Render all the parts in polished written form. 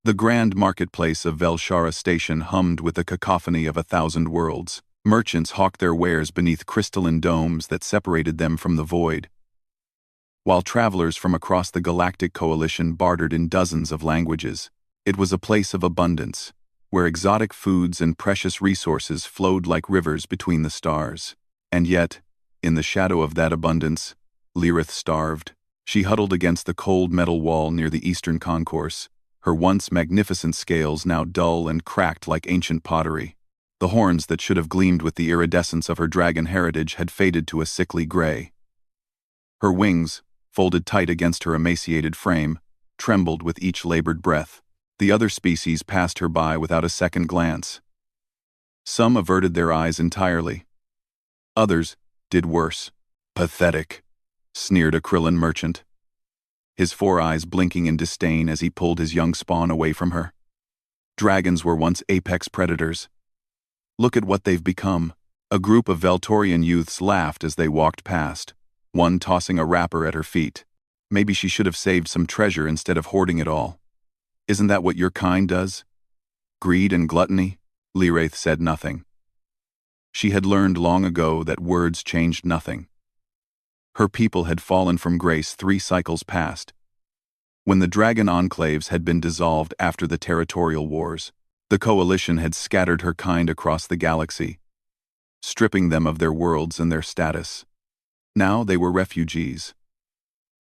The grand marketplace of Velshara Station hummed with the cacophony of 1,000 worlds. Merchants hawked their wares beneath crystalline domes that separated them from the void, while travelers from across the Galactic Coalition bartered in dozens of languages. It was a place of abundance, where exotic foods and precious resources flowed like rivers between the stars. And yet, in the shadow of that abundance, Lith starved. She huddled against the cold metal wall near the eastern concourse, her once magnificent scales now dull and cracked like ancient pottery. The horns that should have gleamed with the iridescence of her dragon heritage had faded to a sickly gray. Her wings, folded tight against her emaciated frame, trembled with each labored breath. The other species passed her by without a second glance. Some averted their eyes entirely. Others did worse. "Pathetic," sneered a Krillin merchant, his 4 eyes blinking in disdain as he pulled his young spawn away from her. Dragons were once apex predators. Look at what they've become. A group of Veltorian youths laughed as they walked past, one tossing a wrapper at her feet. Maybe she should have saved some treasure instead of hoarding it all. Isn't that what your kind does? Greed and gluttony? Lith said nothing. She had learned long ago that words changed nothing. Her people had fallen from grace 3 cycles past, when the dragon enclaves had been dissolved after the territorial wars. The Coalition had scattered her kind across the galaxy, stripping them of their worlds and their status. Now they were refugees,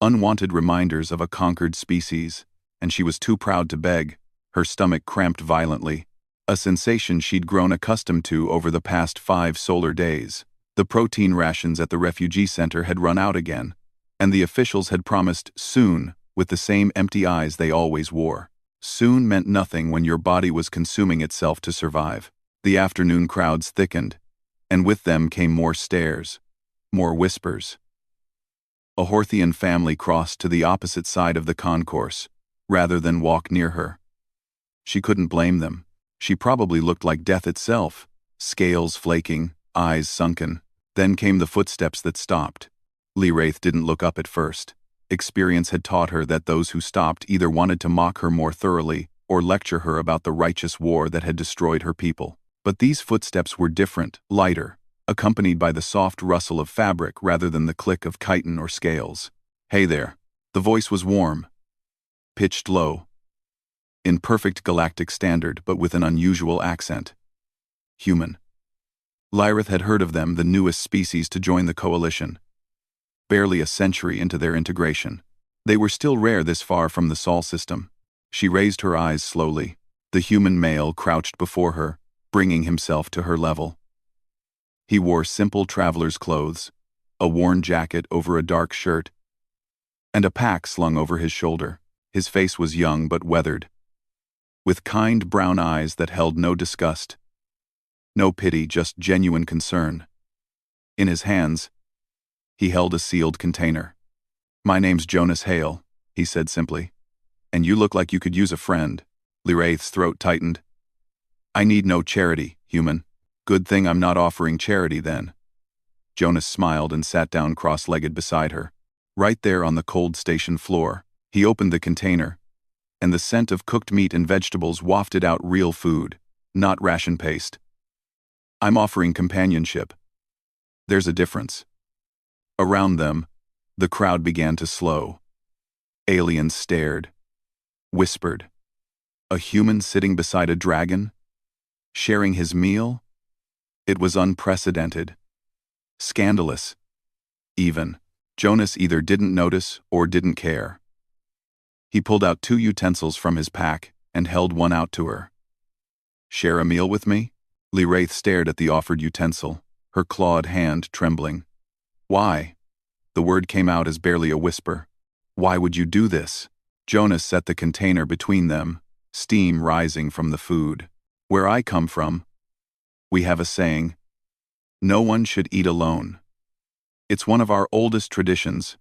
unwanted reminders of a conquered species, and she was too proud to beg. Her stomach cramped violently, a sensation she'd grown accustomed to over the past 5 solar days. The protein rations at the refugee center had run out again, and the officials had promised soon with the same empty eyes they always wore. Soon meant nothing when your body was consuming itself to survive. The afternoon crowds thickened, and with them came more stares, more whispers. A Horthian family crossed to the opposite side of the concourse, rather than walk near her. She couldn't blame them. She probably looked like death itself, scales flaking, eyes sunken. Then came the footsteps that stopped. Lith didn't look up at first. Experience had taught her that those who stopped either wanted to mock her more thoroughly or lecture her about the righteous war that had destroyed her people. But these footsteps were different, lighter, accompanied by the soft rustle of fabric rather than the click of chitin or scales. "Hey there." The voice was warm, pitched low, in perfect galactic standard but with an unusual accent. Human. Lith had heard of them, the newest species to join the Coalition. Barely a century into their integration. They were still rare this far from the Sol system. She raised her eyes slowly. The human male crouched before her, bringing himself to her level. He wore simple traveler's clothes, a worn jacket over a dark shirt, and a pack slung over his shoulder. His face was young but weathered, with kind brown eyes that held no disgust, no pity, just genuine concern. In his hands, he held a sealed container. "My name's Jonas Hale," he said simply. "And you look like you could use a friend." Lith's throat tightened. "I need no charity, human." "Good thing I'm not offering charity then." Jonas smiled and sat down cross-legged beside her, right there on the cold station floor. He opened the container, and the scent of cooked meat and vegetables wafted out real food, not ration paste. "I'm offering companionship. There's a difference." Around them, the crowd began to slow. Aliens stared, whispered. A human sitting beside a dragon? Sharing his meal? It was unprecedented. Scandalous. Even. Jonas either didn't notice or didn't care. He pulled out 2 utensils from his pack and held one out to her. "Share a meal with me?" Lith stared at the offered utensil, her clawed hand trembling. "Why?" The word came out as barely a whisper. "Why would you do this?" Jonas set the container between them, steam rising from the food. "Where I come from, we have a saying, no one should eat alone. It's one of our oldest traditions.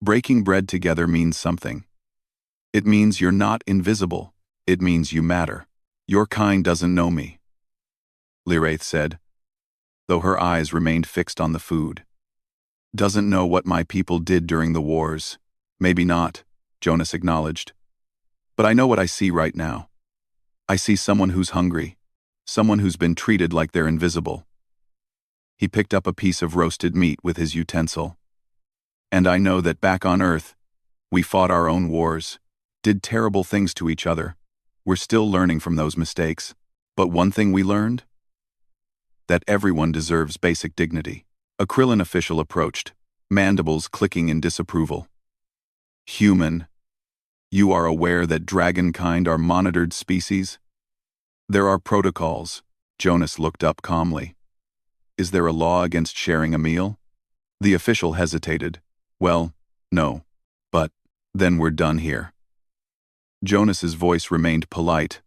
Breaking bread together means something. It means you're not invisible. It means you matter. Your kind doesn't know me," Lith said, though her eyes remained fixed on the food. "Doesn't know what my people did during the wars. Maybe not," Jonas acknowledged. But I know what I see right now. I see someone who's hungry, someone who's been treated like they're invisible. He picked up a piece of roasted meat with his utensil. And I know that back on Earth, we fought our own wars, did terrible things to each other. We're still learning from those mistakes. But one thing we learned? That everyone deserves basic dignity. A Krillin official approached, mandibles clicking in disapproval. Human, you are aware that dragonkind are monitored species? There are protocols. Jonas looked up calmly. Is there a law against sharing a meal? The official hesitated. Well, no. But, then we're done here. Jonas's voice remained polite,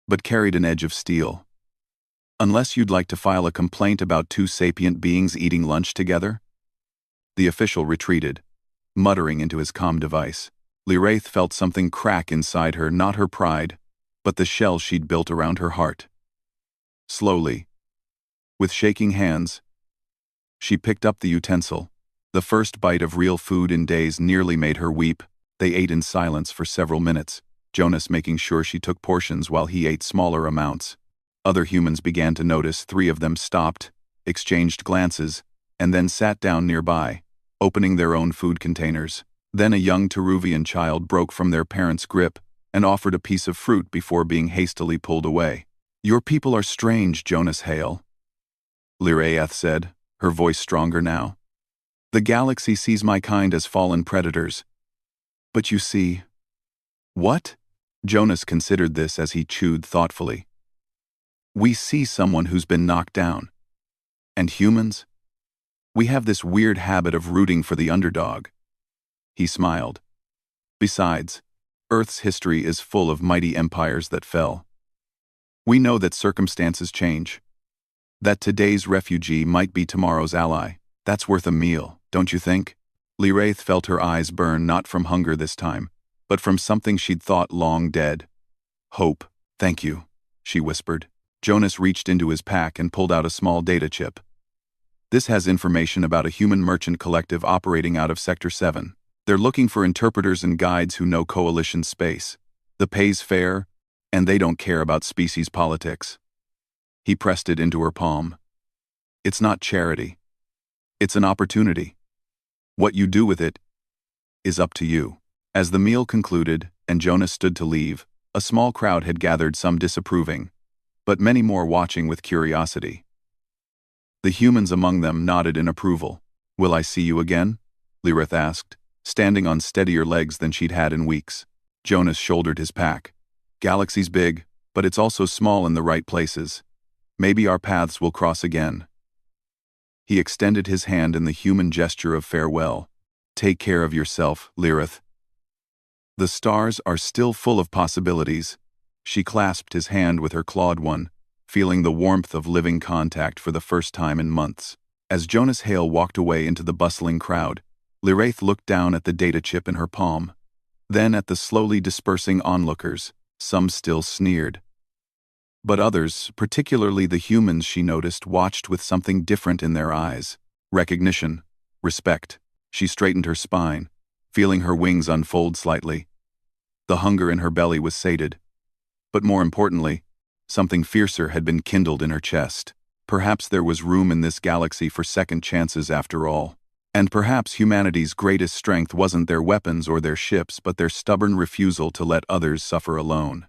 but carried an edge of steel. Unless you'd like to file a complaint about two sapient beings eating lunch together? The official retreated, muttering into his comm device. Lith felt something crack inside her, not her pride, but the shell she'd built around her heart. Slowly, with shaking hands, she picked up the utensil. The first bite of real food in days nearly made her weep. They ate in silence for several minutes, Jonas making sure she took portions while he ate smaller amounts. Other humans began to notice. 3 of them stopped, exchanged glances, and then sat down nearby, opening their own food containers. Then a young Teruvian child broke from their parents' grip and offered a piece of fruit before being hastily pulled away. Your people are strange, Jonas Hale, Lith said, her voice stronger now. The galaxy sees my kind as fallen predators. But you see... What? Jonas considered this as he chewed thoughtfully. We see someone who's been knocked down. And humans? We have this weird habit of rooting for the underdog. He smiled. Besides, Earth's history is full of mighty empires that fell. We know that circumstances change. That today's refugee might be tomorrow's ally. That's worth a meal, don't you think? Lith felt her eyes burn, not from hunger this time, but from something she'd thought long dead. Hope. Thank you, she whispered. Jonas reached into his pack and pulled out a small data chip. This has information about a human merchant collective operating out of Sector 7. They're looking for interpreters and guides who know coalition space. The pay's fair, and they don't care about species politics. He pressed it into her palm. It's not charity. It's an opportunity. What you do with it is up to you. As the meal concluded and Jonas stood to leave, a small crowd had gathered, some disapproving, but many more watching with curiosity. The humans among them nodded in approval. Will I see you again? Lith asked, standing on steadier legs than she'd had in weeks. Jonas shouldered his pack. Galaxy's big, but it's also small in the right places. Maybe our paths will cross again. He extended his hand in the human gesture of farewell. Take care of yourself, Lith. The stars are still full of possibilities. She clasped his hand with her clawed one, feeling the warmth of living contact for the first time in months. As Jonas Hale walked away into the bustling crowd, Lith looked down at the data chip in her palm, then at the slowly dispersing onlookers. Some still sneered. But others, particularly the humans she noticed, watched with something different in their eyes. Recognition. Respect. She straightened her spine, feeling her wings unfold slightly. The hunger in her belly was sated. But more importantly, something fiercer had been kindled in her chest. Perhaps there was room in this galaxy for second chances after all. And perhaps humanity's greatest strength wasn't their weapons or their ships, but their stubborn refusal to let others suffer alone.